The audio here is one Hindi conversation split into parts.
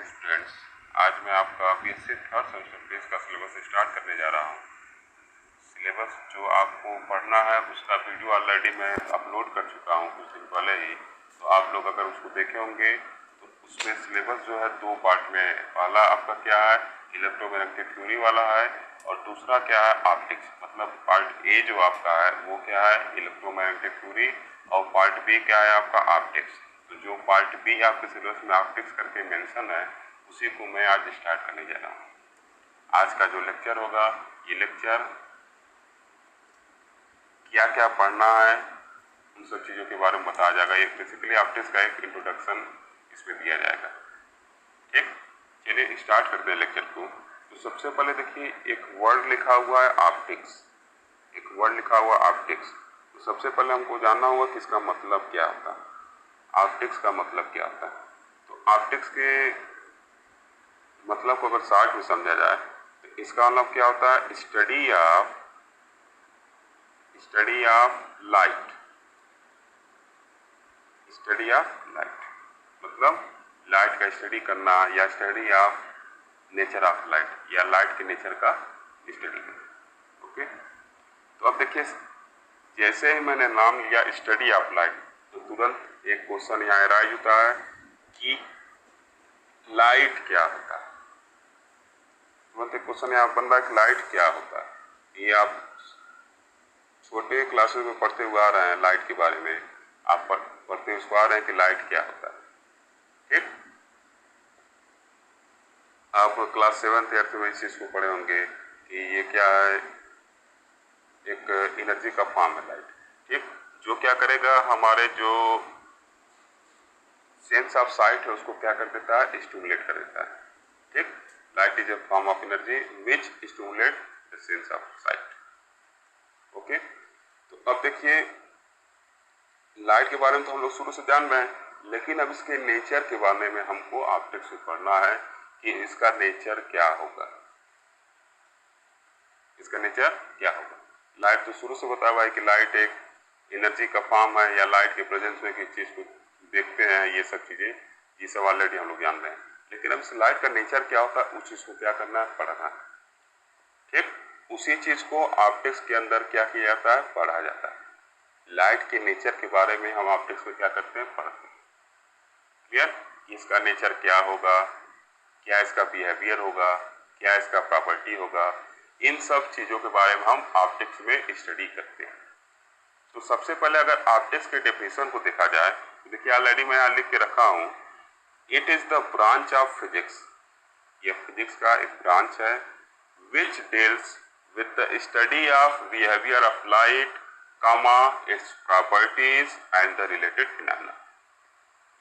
स्टूडेंट्स, आज मैं आपका बीएससी थर्ड सेमेस्टर बेस का सिलेबस स्टार्ट करने जा रहा हूँ। सिलेबस जो आपको पढ़ना है उसका वीडियो ऑलरेडी मैं अपलोड कर चुका हूँ कुछ दिन पहले ही, तो आप लोग अगर उसको देखे होंगे तो उसमें सिलेबस जो है दो पार्ट में है। पहला आपका क्या है, इलेक्ट्रोमैग्नेटिक थ्योरी वाला है, और दूसरा क्या है, ऑप्टिक्स। मतलब पार्ट ए जो आपका है वो क्या है, इलेक्ट्रोमैग्नेटिक थ्योरी, और पार्ट बी क्या है आपका, ऑप्टिक्स। तो जो पार्ट बी आपके सिलेबस में ऑप्टिक्स करके मेंशन है उसी को मैं आज स्टार्ट करने जा रहा हूँ। आज का जो लेक्चर होगा, ये लेक्चर क्या क्या पढ़ना है उन सब चीज़ों के बारे में बताया जाएगा। ये बेसिकली ऑप्टिक्स का एक इंट्रोडक्शन इसमें दिया जाएगा। ठीक, चलिए स्टार्ट करते हैं लेक्चर को। तो सबसे पहले देखिए, एक वर्ड लिखा हुआ है ऑप्टिक्स, एक वर्ड लिखा हुआ ऑप्टिक्स। तो सबसे पहले हमको जानना होगा कि इसका मतलब क्या होता है, ऑप्टिक्स का मतलब क्या होता है। तो ऑप्टिक्स के मतलब को अगर शॉर्ट में समझा जाए तो इसका मतलब क्या होता है, study of light. Study of light मतलब लाइट का स्टडी करना, या study of nature of light, या लाइट के नेचर का स्टडी करना। ओके, तो अब देखिए, जैसे ही मैंने नाम लिया स्टडी ऑफ लाइट तो तुरंत एक क्वेश्चन यहाँ अराइज होता है कि लाइट क्या होता है। तुरंत एक क्वेश्चन यहाँ बन रहा है कि लाइट क्या होता है। ये आप छोटे क्लासेस में पढ़ते हुए आ रहे हैं, लाइट के बारे में आप पढ़ते उसको आ रहे हैं कि लाइट क्या होता है। ठीक, आप क्लास 7th 8th में इस चीज को पढ़े होंगे कि ये क्या है, एक एनर्जी का फॉर्म है लाइट। ठीक, जो क्या करेगा, हमारे जो सेंस ऑफ साइट है उसको क्या कर देता है, स्टिमुलेट कर देता है। ठीक, light is a form of energy which stimulate the sense of site. Okay, तो अब देखिए, लाइट के बारे में तो हम लोग शुरू से जान रहे हैं, लेकिन अब इसके नेचर के बारे में हमको ऑप्टिक्स में पढ़ना है कि इसका नेचर क्या होगा, इसका नेचर क्या होगा। लाइट तो शुरू से बताया हुआ है कि लाइट एक एनर्जी का फॉर्म है, या लाइट के प्रेजेंस में किस चीज को देखते हैं, ये सब चीजें, ये सब ऑलरेडी हम लोग जान रहे हैं। लेकिन अब इस लाइट का नेचर क्या होता है उस चीज को क्या करना है, पढ़ना है। ठीक, उसी चीज को ऑप्टिक्स के अंदर क्या किया जाता है, पढ़ा जाता है। लाइट के नेचर के बारे में हम ऑप्टिक्स में क्या करते हैं, पढ़ते हैं। क्लियर, इसका नेचर क्या होगा, क्या इसका बिहेवियर होगा, क्या इसका प्रॉपर्टी होगा, इन सब चीजों के बारे में हम ऑप्टिक्स में स्टडी करते हैं। तो सबसे पहले अगर ऑप्टिक्स के डेफिनेशन को देखा जाए तो देखिए, ऑलरेडी मैं यहाँ लिख के रखा हूँ, it is the branch of physics. ये फिजिक्स का एक ब्रांच है which deals with the study of behaviour of light, comma its properties and the related phenomena.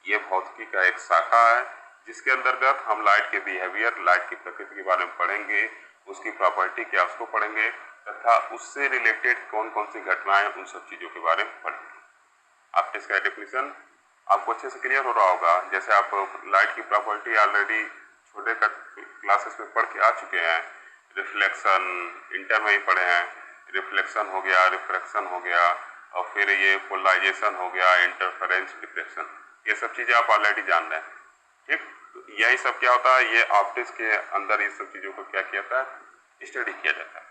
ये भौतिकी का एक शाखा है जिसके अंतर्गत हम लाइट के बिहेवियर, लाइट की प्रकृति के बारे में पढ़ेंगे, उसकी प्रॉपर्टी क्या उसको पढ़ेंगे, तथा उससे रिलेटेड कौन कौन सी घटनाएं, उन सब चीजों के बारे में पढ़ेंगे। ऑप्टिक्स का डेफिनेशन आपको अच्छे से क्लियर हो रहा होगा। जैसे आप लाइट की प्रॉपर्टी ऑलरेडी छोटे क्लासेस में पढ़ के आ चुके हैं, रिफ्लेक्शन इंटर में ही पढ़े हैं, रिफ्लेक्शन हो गया, रिफ्रैक्शन हो गया, और फिर ये पोलराइजेशन हो गया, इंटरफेरेंस, डिफ्रेक्शन, ये सब चीजें आप ऑलरेडी जान रहे हैं। ठीक, तो यही सब क्या होता है, ये ऑप्टिक्स के अंदर ये सब चीजों को क्या किया जाता है, स्टडी किया जाता है।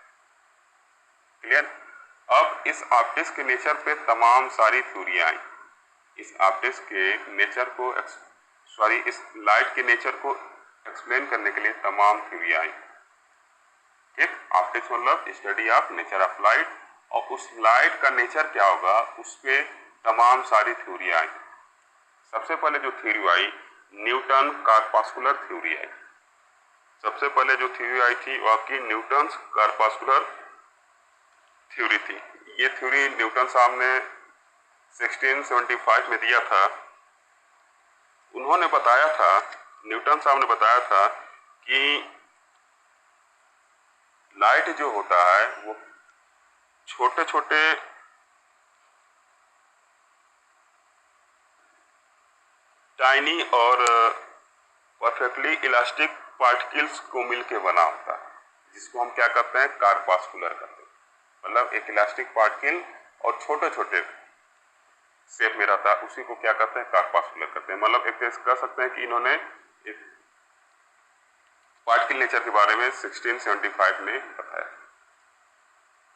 क्लियर, अब इस ऑप्टिक्स के नेचर पे तमाम सारी थ्योरियां आई। इस ऑप्टिक्स के नेचर को इस लाइट के नेचर को एक्सप्लेन करने के लिए तमाम थ्योरियां आई। ठीक, ऑप्टिक्स मतलब study of nature of light, और उस लाइट का नेचर क्या होगा उस पे तमाम सारी थ्योरियां आई। सबसे पहले जो थ्योरी आई, न्यूटन कॉर्पस्कुलर थ्योरी आई। सबसे पहले जो थ्योरी आई थी वो आपकी न्यूटन कॉर्पस्कुलर थ्योरी थी। ये थ्योरी न्यूटन साहब ने 1675 में दिया था। उन्होंने बताया था, न्यूटन साहब ने बताया था कि लाइट जो होता है वो छोटे छोटे टाइनी और परफेक्टली इलास्टिक पार्टिकल्स को मिलके बना होता है, जिसको हम क्या करते हैं, कॉर्पस्कुलर करते हैं। मतलब एक इलास्टिक पार्टिकल और छोटे छोटे शेप में रहता है, उसी को क्या करते हैं, कॉर्पस्कुलर करते हैं। मतलब एक कह सकते हैं कि इन्होंने एक पार्टिकल नेचर के बारे में 1675 ने बताया।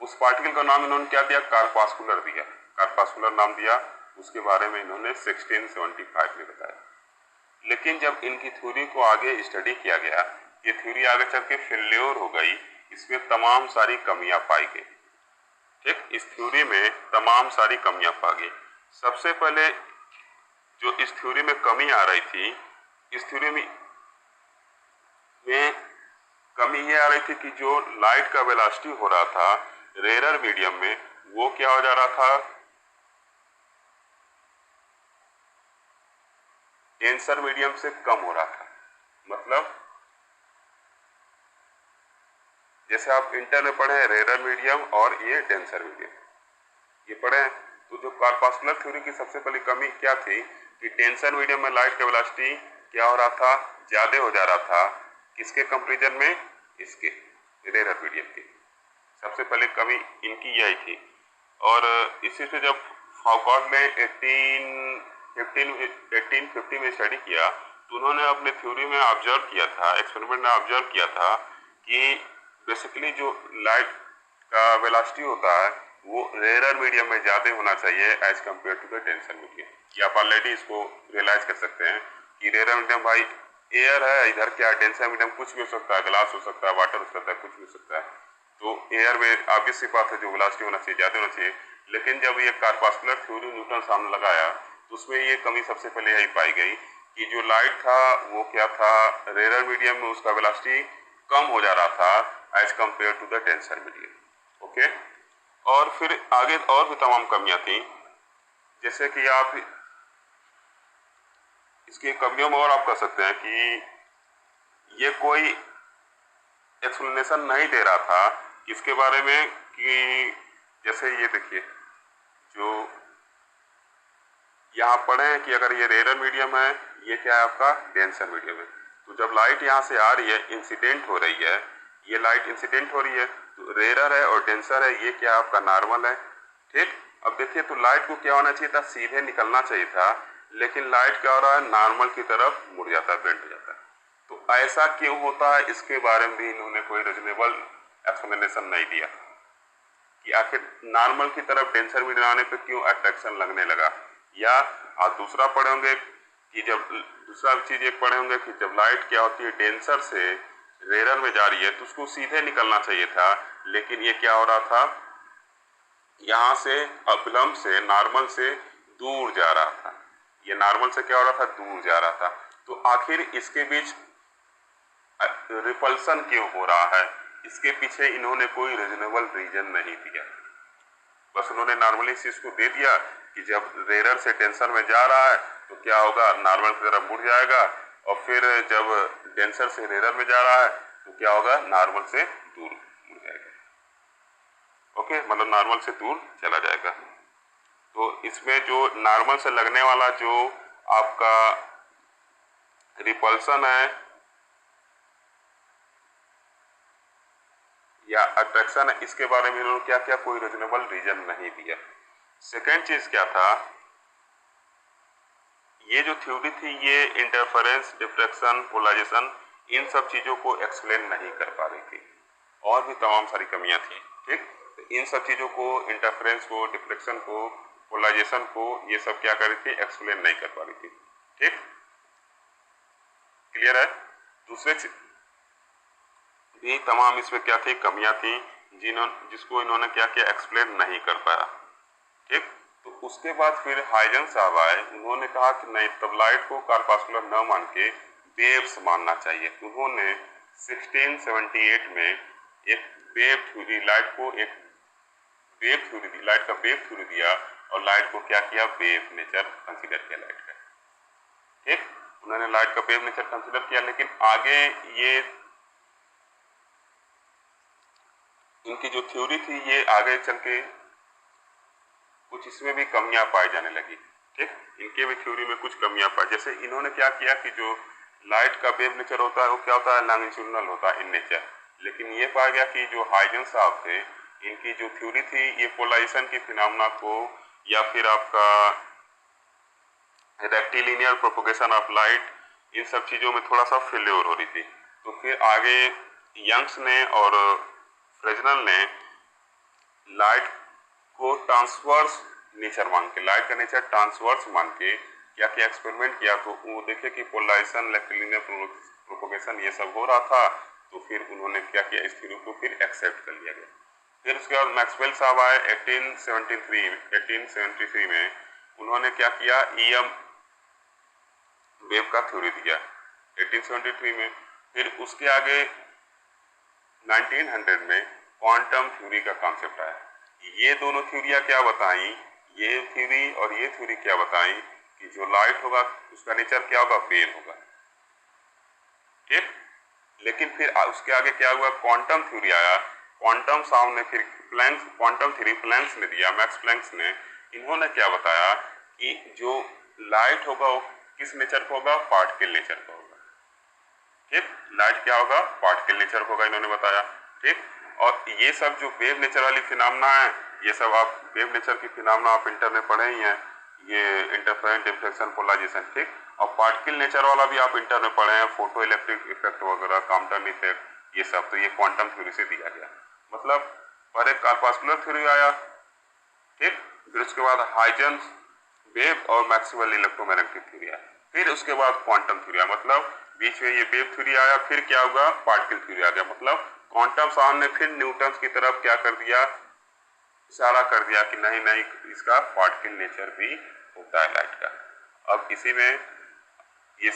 उस पार्टिकल का नाम इन्होंने क्या दिया? कार्पास्कुलर दिया, कार्पास्कुलर नाम दिया। उसके बारे में इन्होंने 1675 में बताया। लेकिन जब इनकी थ्योरी को आगे स्टडी किया गया, ये थ्योरी आगे चल के फेल्योर हो गई, इसमें तमाम सारी कमियां पाई गई। ठीक, इस थ्योरी में तमाम सारी कमियां पाई गई। सबसे पहले जो इस थ्योरी में कमी आ रही थी, इस थ्योरी में कमी ये आ रही थी कि जो लाइट का वेलोसिटी हो रहा था रेयर मीडियम में, वो क्या हो जा रहा था? डेंसर मीडियम से कम हो रहा था। मतलब जैसे आप इंटर में पढ़े रेयर मीडियम और ये डेंसर मीडियम, ये पढ़े। तो जो कार्पास्कुलर थ्योरी की सबसे पहली कमी क्या थी कि डेंसर मीडियम में लाइट का वेलोसिटी क्या हो रहा था? ज्यादा हो जा रहा था। किसके कंपैरिजन में? इसके रेयर मीडियम की। सबसे पहले कमी इनकी यही थी। और इसी से जब फौकॉल्ट ने 1850 में स्टडी किया, तो उन्होंने अपने थ्योरी में ऑब्जर्व किया था, एक्सपेरिमेंट में ऑब्जर्व किया था कि बेसिकली जो लाइट का वेलोसिटी होता है वो रेयर मीडियम में ज़्यादा होना चाहिए as compared to the denser medium. ये आप ऑलरेडी इसको रियलाइज कर सकते हैं कि रेयर मीडियम भाई एयर है, इधर क्या डेंसर मीडियम कुछ भी हो सकता है, ग्लास हो सकता है, वाटर हो सकता है, कुछ भी हो सकता है। तो एयर में ऑब्वियस सी बात है जो वेलोसिटी होना चाहिए ज़्यादा होना चाहिए। लेकिन जब ये कार्पास्कुलर थ्योरी न्यूटन सामने लगाया तो उसमें ये कमी सबसे पहले यही पाई गई कि जो लाइट था वो क्या था? रेयर मीडियम में उसका वेलोसिटी कम हो जा रहा था as compared to the denser medium. Okay, और फिर आगे और भी तमाम कमियां थी, जैसे कि आप इसकी कमियों में और आप कह सकते हैं कि ये कोई एक्सप्लेनेशन नहीं दे रहा था इसके बारे में कि जैसे ये देखिए जो यहाँ पढ़े हैं कि अगर ये रेयर मीडियम है, ये क्या है आपका? डेंसर मीडियम है। तो जब लाइट यहाँ से आ रही है, इंसिडेंट हो रही है, ये लाइट इंसिडेंट हो रही है, तो रेयर है और डेंसर है, ये क्या आपका? नॉर्मल है। ठीक, अब देखिए तो लाइट को क्या होना चाहिए था? सीधे निकलना चाहिए था, लेकिन लाइट क्या हो रहा है? नॉर्मल की तरफ मुड़ जाता है, बेंड हो जाता है। तो ऐसा क्यों होता है, इसके बारे में भी इन्होंने कोई रीजनेबल एक्सप्लेनेशन नहीं दिया कि आखिर नॉर्मल की तरफ डेंसर मीडियम आने पे क्यों अट्रैक्शन लगने लगा। या आप दूसरा पढ़े होंगे कि जब दूसरा चीज एक पढ़े होंगे कि जब लाइट क्या होती है डेंसर से रेयर में जा रही है तो उसको सीधे निकलना चाहिए था, लेकिन ये क्या हो रहा था? यहाँ से अविलंब से नॉर्मल से दूर जा रहा था। ये नॉर्मल से क्या हो रहा था? दूर जा रहा था। तो आखिर इसके बीच रिपल्सन क्यों हो रहा है, इसके पीछे इन्होंने कोई रीजनेबल रीजन नहीं दिया। बस उन्होंने नॉर्मली इस चीज को दे दिया कि जब रेयर से डेंसर में जा रहा है तो क्या होगा? नॉर्मल की तरफ मुड़ जाएगा, और फिर जब डेंसर से रेयर में जा रहा है तो क्या होगा? नॉर्मल से दूर मुड़ जाएगा। ओके, मतलब नॉर्मल से दूर चला जाएगा। तो इसमें जो नॉर्मल से लगने वाला जो आपका रिपल्सन है या अट्रैक्शन है, इसके बारे में इन्होंने क्या क्या कोई रीजनेबल रीजन नहीं दिया। सेकेंड चीज क्या था? ये जो थ्योरी थी ये इंटरफेरेंस, डिफ्रैक्शन, पोलराइजेशन, इन सब चीजों को एक्सप्लेन नहीं कर पा रही थी, और भी तमाम सारी कमियां थी। ठीक, तो इन सब चीजों को, इंटरफेरेंस को, डिफ्रैक्शन को, पोलराइजेशन को, ये सब क्या कर रही थी? एक्सप्लेन नहीं कर पा रही थी। ठीक, क्लियर है? दूसरे भी तमाम इसमें क्या थी? कमियां थी जिसको इन्होंने क्या किया? एक्सप्लेन नहीं कर पाया। ठीक, तो उसके बाद फिर हाइजन साहब आए, उन्होंने कहा कि नहीं, तब लाइट को कार्पास्कुलर न मान के वेव्स मानना चाहिए। उन्होंने 1678 में एक वेव थ्योरी, लाइट को एक वेव थ्योरी दी, लाइट का वेव थ्योरी दिया, और लाइट को क्या किया? वेव नेचर कंसीडर किया लाइट का। ठीक, उन्होंने लाइट का वेव नेचर कंसीडर किया, लेकिन आगे ये इनकी जो थ्योरी थी ये आगे चल के कुछ इसमें भी कमियां पाई जाने लगी। ठीक, इनके भी थ्योरी में कुछ कमियां पाई। जैसे इन्होंने क्या किया कि जो लाइट का वेव नेचर होता है वो क्या होता है? लॉन्गिट्यूडिनल होता है इन नेचर। लेकिन ये पाया गया कि जो हाइजन साहब थे, इनकी जो थ्योरी थी ये पोलराइजेशन के फिनोमेना को या फिर आपका रेक्टिलिनियर प्रोपोगेशन ऑफ लाइट, इन सब चीजों में थोड़ा सा फेल्योर हो रही थी। तो फिर आगे यंग्स ने और फ्रेजनल ने लाइट को ट्रांसवर्स नेचर मान के, लाइट का नेचर ट्रांसवर्स मान के क्या क्या एक्सपेरिमेंट किया, तो वो देखे कि पोलराइजेशन, इलेक्ट्रोलिनियर प्रोपोगेशन ये सब हो रहा था, तो फिर उन्होंने क्या किया, इस थ्योरी को फिर एक्सेप्ट कर लिया गया। फिर उसके बाद मैक्सवेल साहब आए 1873 में, उन्होंने क्या किया, ईएम वेव का थ्योरी दिया 1873 में। फिर उसके आगे 1900 में क्वांटम थ्योरी का कॉन्सेप्ट आया। ये दोनों थ्योरियाँ क्या बताई, ये थ्योरी और ये थ्योरी क्या बताई कि जो लाइट होगा उसका नेचर क्या होगा, वेव होगा, ठीक। लेकिन फिर उसके आगे क्या हुआ, क्वांटम थ्योरी आया। क्वांटम साहब ने फिर प्लैंक्स, क्वांटम थ्योरी प्लैंक्स ने दिया, मैक्स प्लैंक्स ने। इन्होंने क्या बताया कि जो लाइट होगा वो किस नेचर का होगा, पार्टिकल नेचर का होगा, ठीक। लाइट क्या होगा, पार्टिकल नेचर होगा, इन्होंने बताया, ठीक। और ये सब जो वेव नेचर वाली फिनोमेना है, ये सब आप वेव नेचर की फिनोमेना आप इंटर में पढ़े ही हैं, ये इंटरफेरेंस, डिफ्लेक्शन, पोलराइजेशन, ठीक। और पार्टिकल नेचर वाला भी आप इंटर में पढ़े हैं, फोटो इलेक्ट्रिक इफेक्ट वगैरह, कॉम्पटन इफेक्ट, ये सब। तो ये क्वांटम थ्योरी से दिया गया, मतलब पहले कॉर्पस्कुलर थ्योरी आया, ठीक। फिर उसके बाद हाइजेंस वेव और मैक्सवेल इलेक्ट्रोमैग्नेटिक थ्योरी आया, फिर उसके बाद क्वांटम थ्योरी आया, मतलब बीच में ये वेव थ्योरी आया। फिर क्या हुआ, पार्टिकल थ्योरी आ गया, मतलब क्वांटम साहब ने फिर न्यूटन की तरफ क्या कर दिया, इशारा कर दिया कि नहीं नहीं, इसका पार्टिकल नेचर भी होता है लाइट का। अब इसी में ये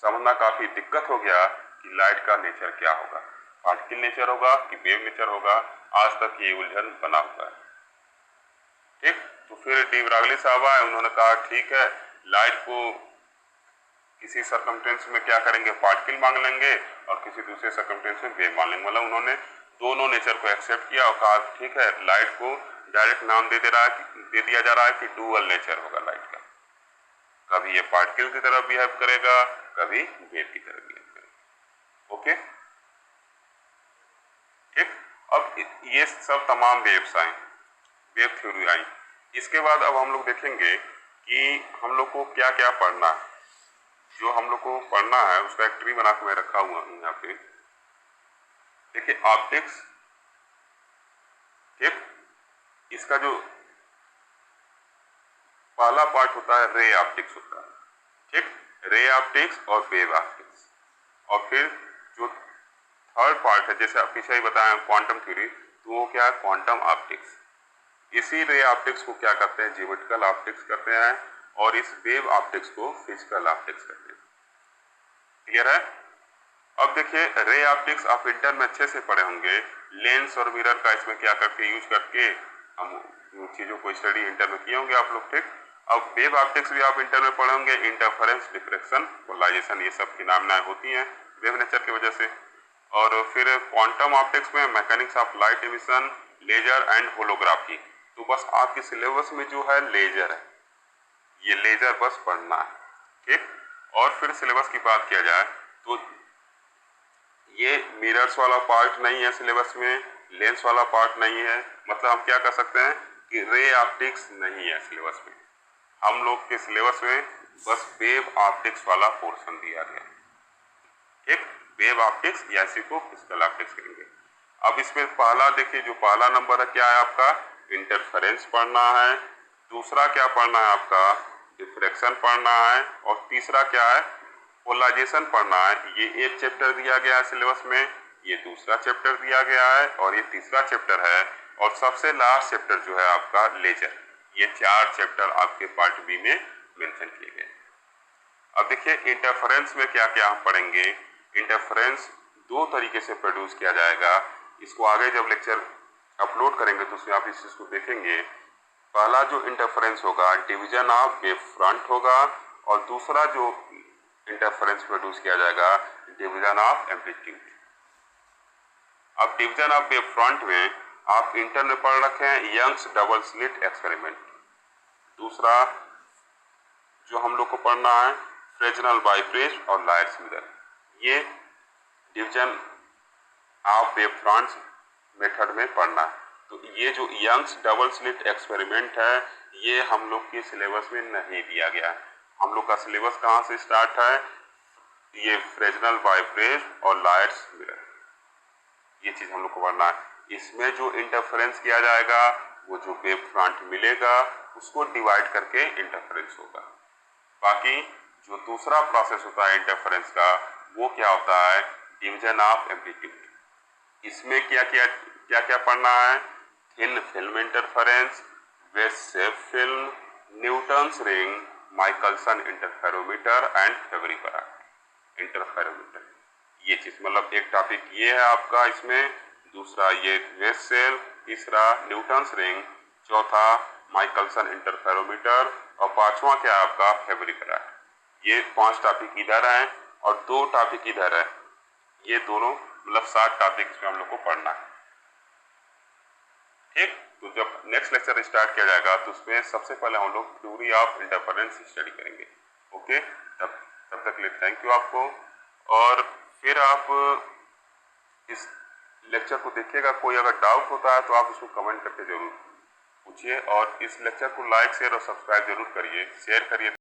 समझना काफी दिक्कत हो गया कि लाइट का नेचर क्या होगा, पार्टिकल नेचर होगा कि वेव नेचर होगा। आज तक ये उलझन बना हुआ है, ठीक। तो फिर डी ब्रागली साहब आए, उन्होंने कहा ठीक है, लाइट को किसी सर्कमस्टेंस में क्या करेंगे, पार्टिकल मान लेंगे, और किसी दूसरे सर्कमस्टेंस में वेव मान लेंगे। मतलब उन्होंने दोनों नेचर को एक्सेप्ट किया और कहा ठीक है, लाइट को डायरेक्ट नाम दे दिया जा रहा है कि डुअल नेचर होगा लाइट का, कभी ये पार्टिकल की तरह बिहेव करेगा, कभी वेव की तरह बिहेव करेगा, ओके, ठीक। अब ये सब तमाम वेव्स आई, वेव थ्योरी आई। इसके बाद अब हम लोग देखेंगे कि हम लोग को क्या क्या पढ़ना है। जो हम लोग को पढ़ना है उसका एक ट्री बना के मैं रखा हुआ हूँ यहाँ पे, देखिए ऑप्टिक्स, ठीक। इसका जो पहला पार्ट होता है रे ऑप्टिक्स होता है, ठीक, रे ऑप्टिक्स और वेव ऑप्टिक्स। और फिर जो थर्ड पार्ट है, जैसे पीछे ही बताया क्वांटम थ्योरी, तो वो क्या है, क्वांटम ऑप्टिक्स। इसी रे ऑप्टिक्स को क्या करते हैं, ज्योमेट्रिकल ऑप्टिक्स करते हैं, और इस वेव ऑप्टिक्स को फिजिकल ऑप्टिक्स करते हैं, क्लियर है। अब देखिए रे ऑप्टिक्स आप इंटर में अच्छे से पढ़े होंगे, लेंस और मिरर का इसमें क्या करके यूज करके हम चीजों को स्टडी इंटर में किए होंगे आप लोग, ठीक। अब वेव ऑप्टिक्स भी आप इंटर में पढ़े होंगे, इंटरफेरेंस, डिफ्रेक्शन, पोलराइजेशन, ये सब फिनोमेना होती हैं वेव नेचर की वजह से। और फिर क्वांटम ऑप्टिक्स में mechanics of light emission, laser and holography. तो बस आपके सिलेबस में जो है लेजर है, ये लेजर बस पढ़ना है, ठीक। और फिर सिलेबस की बात किया जाए तो ये मिरर्स वाला पार्ट नहीं है सिलेबस में, लेंस वाला पार्ट नहीं है, मतलब हम क्या कर सकते हैं कि रे ऑप्टिक्स नहीं है सिलेबस में। हम लोग के सिलेबस में बस वेव ऑप्टिक्स वाला पोर्शन दिया गया, ठीक। वेव ऑप्टिक्स या इसी को फिजिकल ऑप्टिक्स करेंगे। अब इसमें पहला देखिए, जो पहला नंबर है क्या है आपका, इंटरफेरेंस पढ़ना है। दूसरा क्या पढ़ना है आपका, डिफ्रेक्शन पढ़ना है। और तीसरा क्या है, पोलराइजेशन पढ़ना है। ये एक चैप्टर दिया गया है सिलेबस में, ये दूसरा चैप्टर दिया गया है, और ये तीसरा चैप्टर है। और सबसे लास्ट चैप्टर जो है आपका लेजर। ये 4 चैप्टर आपके पार्ट बी में मेंशन किए गए। अब देखिए इंटरफेरेंस में क्या क्या हम पढ़ेंगे। इंटरफेरेंस 2 तरीके से प्रोड्यूस किया जाएगा। इसको आगे जब लेक्चर अपलोड करेंगे तो उसमें आप इस चीज को देखेंगे। पहला जो इंटरफेरेंस होगा डिवीजन ऑफ वेव फ्रंट होगा, और दूसरा जो इंटरफेरेंस प्रोड्यूस किया जाएगा डिवीजन ऑफ एम्पलीट्यूड। अब डिवीजन ऑफ वेव फ्रंट में आप इंटर में पढ़ रखे हैं यंग्स डबल स्लिट एक्सपेरिमेंट। दूसरा जो हम लोग को पढ़ना है फ्रेजनल बाइप्रेस और लायर्स मिरर। ये division of wave fronts method में पढ़ना है। तो ये जो यंग्स डबल स्लिट एक्सपेरिमेंट है ये हम लोग के सिलेबस में नहीं दिया गया है। हम लोग का सिलेबस कहाँ से स्टार्ट है, ये फ्रेजनल बाइप्रेस और लाइट्स मिरर, ये चीज हम लोग को पढ़ना है। इसमें जो इंटरफेरेंस किया जाएगा वो जो वेव फ्रंट मिलेगा उसको डिवाइड करके इंटरफेरेंस होगा। बाकी जो दूसरा प्रोसेस होता है इंटरफेरेंस का वो क्या होता है, डिवीजन ऑफ एम्पलीट्यूड। इसमें क्या क्या पढ़ना है, थिन फिल्म इंटरफेरेंस, वेव shape film, Newton's ring, Michelson interferometer and Fabry Perot interferometer. ये चीज मतलब एक टॉपिक ये है आपका इसमें, दूसरा ये वेव शेप, तीसरा न्यूटन्स रिंग, चौथा माइकलसन इंटरफेरोमीटर और पांचवा क्या है आपका फेवरी-पेराट। ये 5 टॉपिक इधर हैं और 2 टॉपिक इधर है। ये दोनों मतलब 7 टॉपिक्स में हम लोग को पढ़ना है। ठीक, तो जब नेक्स्ट लेक्चर स्टार्ट किया जाएगा तो उसमें सबसे पहले हम लोग थ्योरी ऑफ इंटरफेरेंस स्टडी करेंगे। ओके, तब तक के लिए थैंक यू आपको। और फिर आप इस लेक्चर को देखिएगा, कोई अगर डाउट होता है तो आप उसको कमेंट करके जरूर पूछिए और इस लेक्चर को लाइक शेयर और सब्सक्राइब जरूर करिए, शेयर करिए।